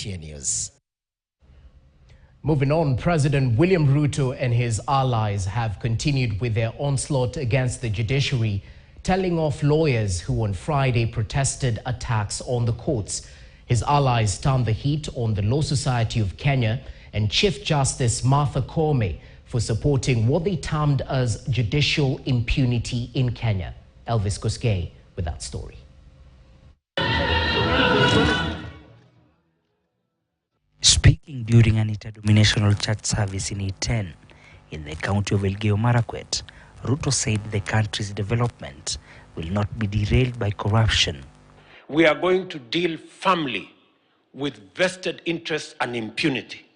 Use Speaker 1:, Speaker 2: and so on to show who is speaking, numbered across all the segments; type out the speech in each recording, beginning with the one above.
Speaker 1: KTN News.
Speaker 2: Moving on, President William Ruto and his allies have continued with their onslaught against the judiciary, telling off lawyers who on Friday protested attacks on the courts. His allies turned the heat on the Law Society of Kenya and Chief Justice Martha Koome for supporting what they termed as judicial impunity in Kenya. Elvis Koskei with that story.
Speaker 3: Speaking during an interdenominational church service in E10 in the county of Elgeyo Marakwet, Ruto said the country's development will not be derailed by corruption.
Speaker 4: We are going to deal firmly with vested interests and impunity,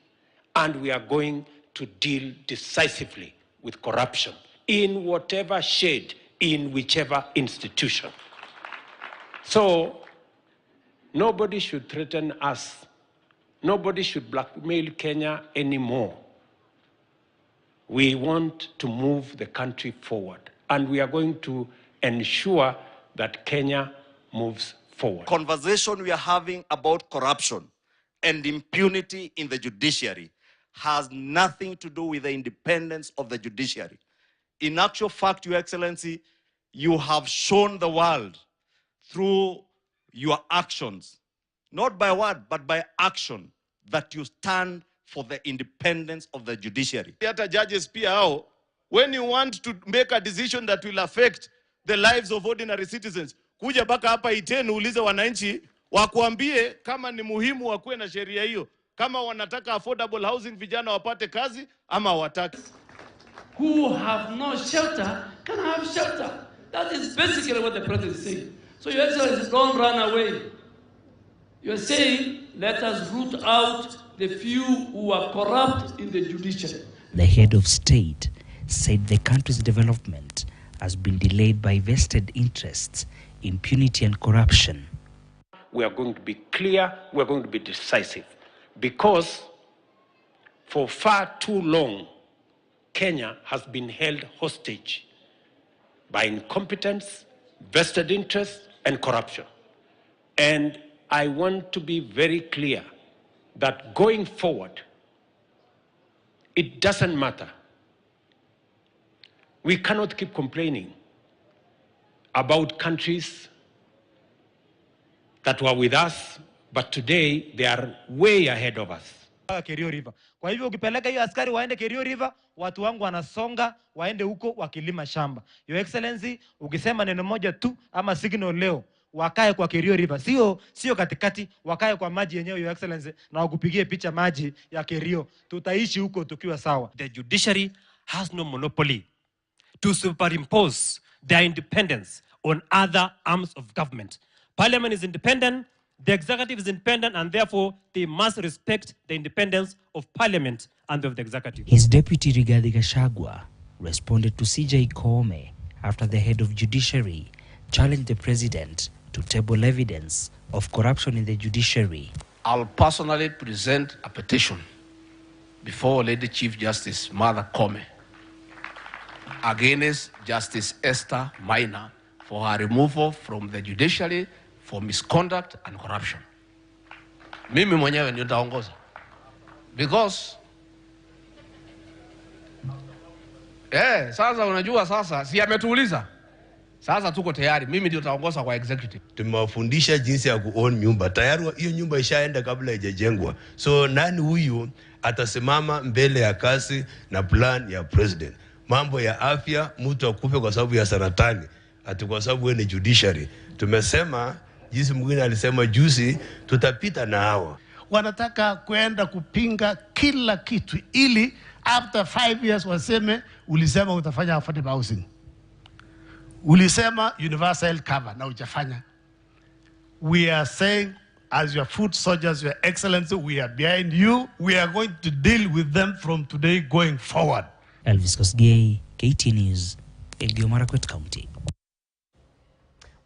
Speaker 4: and we are going to deal decisively with corruption in whatever shade, in whichever institution. So nobody should threaten us. Nobody should blackmail Kenya anymore. We want to move the country forward, and we are going to ensure that Kenya moves forward.
Speaker 5: Conversation we are having about corruption and impunity in the judiciary has nothing to do with the independence of the judiciary. In actual fact, Your Excellency, you have shown the world through your actions, not by word, but by action, that you stand for the independence of the judiciary.
Speaker 6: Yata judges pia hao, when you want to make a decision that will affect the lives of ordinary citizens, kuja baka hapa itenu ulize wananchi, wakuambie kama ni muhimu wakuwe na sheria hiyo, kama wanataka affordable housing vijana wapate kazi, ama wataki.
Speaker 7: Who have no shelter can have shelter. That is basically what the president is saying. So Your Excellency, don't run away. You're saying, let us root out the few who are corrupt in the judiciary.
Speaker 3: The head of state said the country's development has been delayed by vested interests, impunity and corruption.
Speaker 4: We are going to be clear, we are going to be decisive, because for far too long, Kenya has been held hostage by incompetence, vested interests, and corruption. And I want to be very clear that going forward, it doesn't matter. We cannot keep complaining about countries that were with us, but today they are way ahead of us.
Speaker 8: Kerio River. Kwa hivyo ukipeleka hiyo askari waende Kerio River, watu wangu wanasonga waende huko wakilima shamba. Your Excellency, ukisema neno moja tu ama signal leo, wakae kwa Kerio River. Sio katikati, wakae kwa maji yenyewe, Your Excellency, na wakupigie picha maji ya Kerio. Tutaishi huko tukiwa sawa.
Speaker 9: The judiciary has no monopoly to superimpose their independence on other arms of government. Parliament is independent, the executive is independent, and therefore they must respect the independence of Parliament and of the executive.
Speaker 3: His deputy Rigathi Gachagua responded to CJ Koome after the head of judiciary challenged the president to table evidence of corruption in the judiciary.
Speaker 10: I'll personally present a petition before Lady Chief Justice Martha Koome against Justice Esther Maina for her removal from the judiciary for misconduct and corruption. Mimi mwenyewe ndio nitaongoza. Because sasa unajua sasa si ametuuliza. Sasa tuko tayari, mimi ndio nitaongoza kwa executive.
Speaker 11: Tumewafundisha jinsi ya kuown nyumba. Tayari hiyo nyumba ishaenda kabla haijajengwa. So nani huyu atasimama mbele ya kasi na plan ya president? Mambo ya afya, mtu akufe kwa sababu ya saratani, ati kwa sababu wewe ni judiciary. Tumesema jinsi mwingine alisema juzi, tutapita na hawa.
Speaker 12: Wanataka kwenda kupinga kila kitu ili after 5 years waseme ulisema utafanya affordable housing. Ulisema universal cover na hujafanya. We are saying, as your foot soldiers, Your Excellency, we are behind you. We are going to deal with them from today going forward.
Speaker 3: Elvis Koskei, KTN News, Elgeyo Marakwet County.